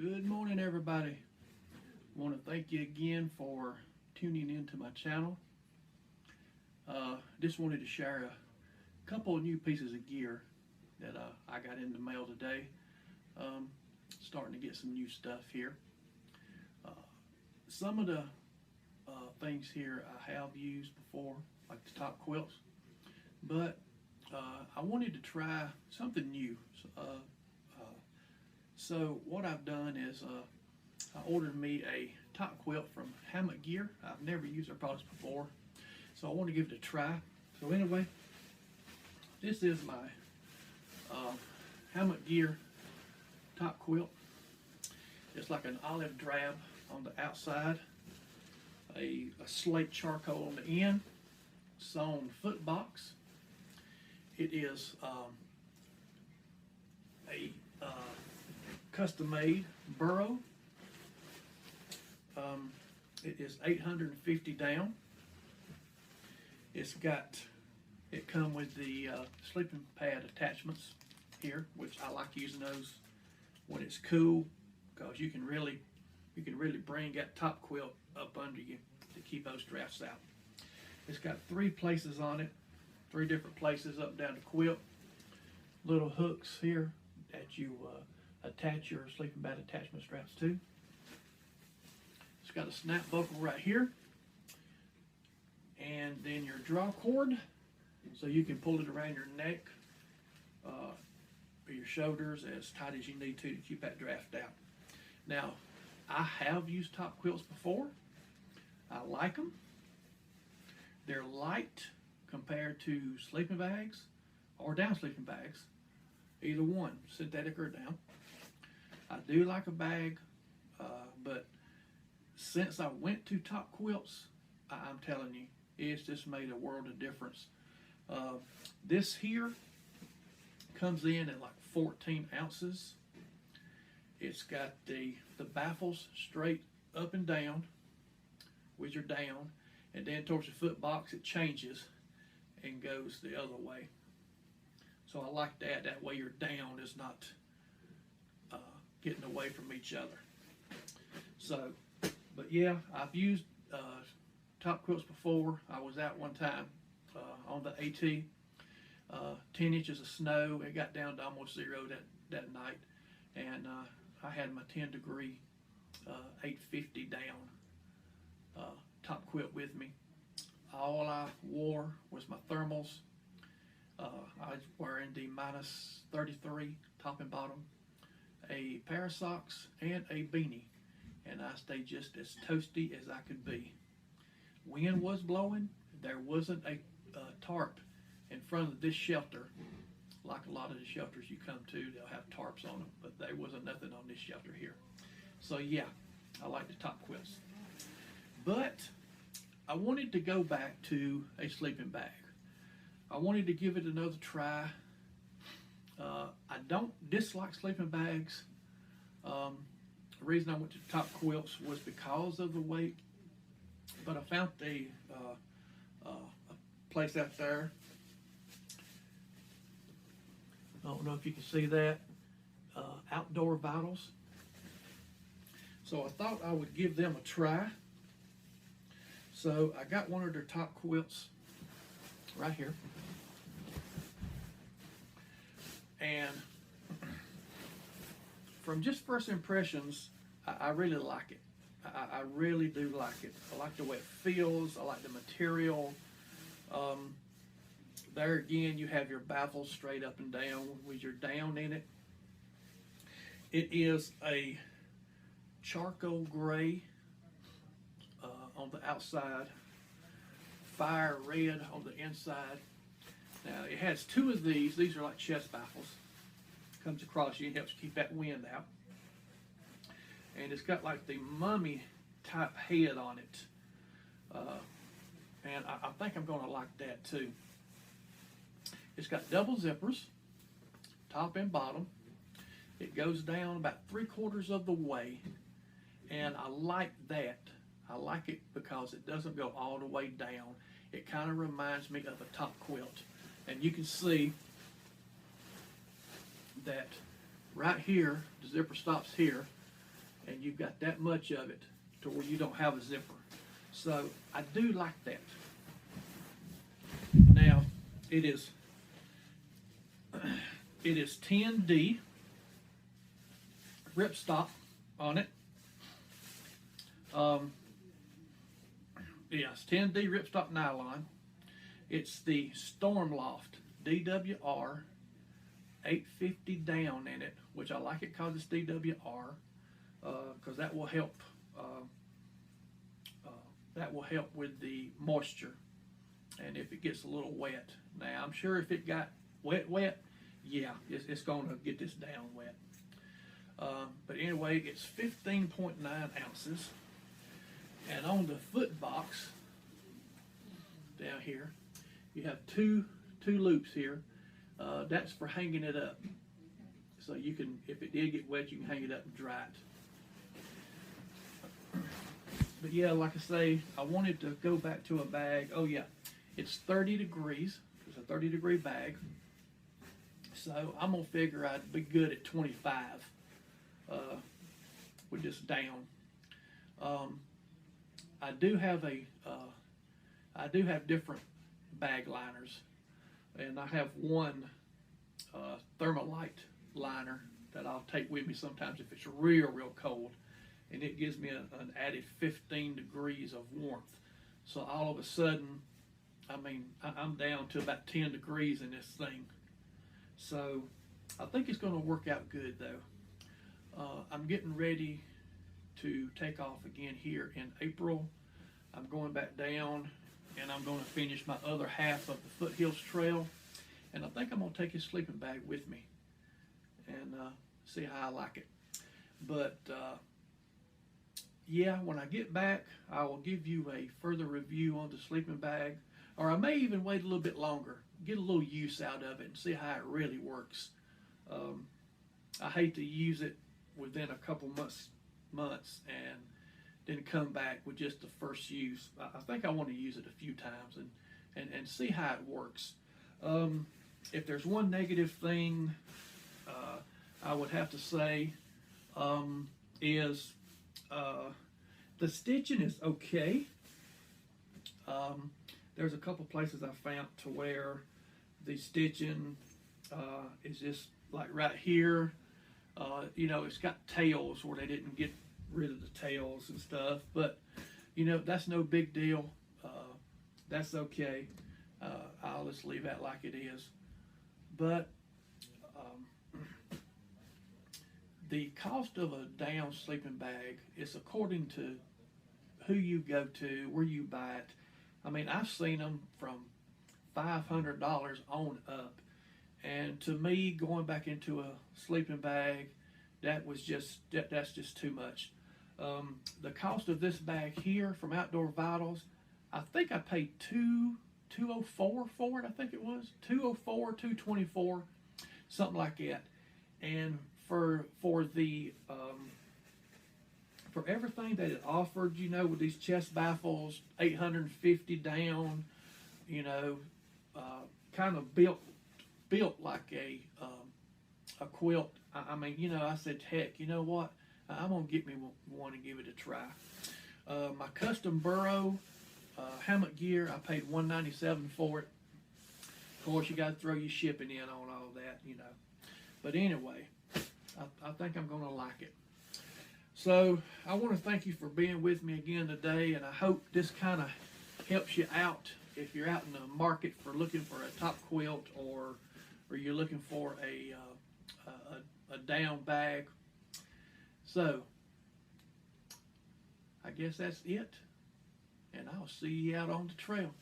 Good morning, everybody. I want to thank you again for tuning into my channel. Just wanted to share a couple of new pieces of gear that I got in the mail today. Starting to get some new stuff here. Some of the things here I have used before, like the top quilts, but I wanted to try something new. So what I've done is I ordered me a top quilt from Hammock Gear. I've never used their products before, so I want to give it a try. So anyway, this is my Hammock Gear top quilt. It's like an olive drab on the outside, a slate charcoal on the end, sewn foot box. It is a custom-made burrow. It is 850 down. It come with the sleeping pad attachments here, which I like using those when it's cool, because you can really bring that top quilt up under you to keep those drafts out. It's got 3 places on it, 3 different places up and down the quilt. Little hooks here that you attach your sleeping bag attachment straps to. It's got a snap buckle right here, and then your draw cord, so you can pull it around your neck or your shoulders as tight as you need to keep that draft out. Now, I have used top quilts before. I like them. They're light compared to sleeping bags or down sleeping bags, either one, synthetic or down. I do like a bag, but since I went to top quilts, I'm telling you, it's just made a world of difference. This here comes in at like 14 ounces. It's got the baffles straight up and down with your down, and then towards the foot box it changes and goes the other way. So I like that. That way your down is not getting away from each other. So, but yeah, I've used top quilts before. I was out one time on the AT, 10 inches of snow. It got down to almost 0 that night, and I had my 10-degree 850 down top quilt with me. All I wore was my thermals. I was wearing the -33 top and bottom, a pair of socks, and a beanie, and I stayed just as toasty as I could be. Wind was blowing. There wasn't a tarp in front of this shelter. Like a lot of the shelters you come to, they'll have tarps on them, but there wasn't nothing on this shelter here. So yeah, I like the top quilts. But I wanted to go back to a sleeping bag. I wanted to give it another try. I don't dislike sleeping bags. The reason I went to top quilts was because of the weight, but I found a place out there. I don't know if you can see that. Outdoor Vitals. So I thought I would give them a try. So I got one of their top quilts right here. And from just first impressions, I really like it. I really do like it. I like the way it feels. I like the material. There again, you have your baffles straight up and down with your down in it. It is a charcoal gray on the outside, fire red on the inside. Now it has 2 of these. These are like chest baffles. Comes across you and helps keep that wind out. And it's got like the mummy type head on it. And I think I'm going to like that too. It's got double zippers, top and bottom. It goes down about 3/4 of the way. And I like that. I like it because it doesn't go all the way down. It kind of reminds me of a top quilt. And you can see that right here, the zipper stops here, and you've got that much of it to where you don't have a zipper. So I do like that. Now it is 10D ripstop on it. Yes, 10D ripstop nylon. It's the Stormloft DWR 850 down in it, which I like it because it's DWR, because that will help. That will help with the moisture, and if it gets a little wet. Now I'm sure if it got wet, yeah, it's going to get this down wet. But anyway, it's 15.9 ounces, and on the foot box down here, you have two loops here. That's for hanging it up, so you can, if it did get wet, you can hang it up and dry it. But yeah, like I say, I wanted to go back to a bag. Oh yeah, it's 30 degrees. It's a 30-degree bag. So I'm gonna figure I'd be good at 25 with this down. I do have different bag liners, and I have one Thermalite liner that I'll take with me sometimes if it's real cold, and it gives me an added 15 degrees of warmth. So all of a sudden, I mean, I'm down to about 10 degrees in this thing. So I think it's going to work out good though. I'm getting ready to take off again here in April. I'm going back down, and I'm going to finish my other half of the Foothills Trail, and I think I'm going to take his sleeping bag with me and see how I like it. But yeah, when I get back, I will give you a further review on the sleeping bag, or I may even wait a little bit longer, get a little use out of it and see how it really works. I hate to use it within a couple months and then come back with just the first use. I think I want to use it a few times and see how it works. If there's one negative thing I would have to say is the stitching is okay. There's a couple places I found to where the stitching is just like right here. You know, it's got tails where they didn't get rid of the tails and stuff, but you know, that's no big deal. That's okay. I'll just leave that like it is. But the cost of a down sleeping bag is according to who you go to, where you buy it. I mean, I've seen them from $500 on up, and to me, going back into a sleeping bag, that's just too much. The cost of this bag here from Outdoor Vitals, I think I paid $204 for it. I think it was $204, $224, something like that. And for everything that it offered, you know, with these chest baffles, 850 down, you know, kind of built like a quilt. I mean, you know, I said, heck, you know what? I'm gonna get me one and give it a try. My custom burrow hammock gear, I paid $197 for it. Of course, you got to throw your shipping in on all that, you know. But anyway, I think I'm gonna like it. So I want to thank you for being with me again today, and I hope this kind of helps you out if you're out in the market for looking for a top quilt, or you're looking for a down bag. So I guess that's it, and I'll see you out on the trail.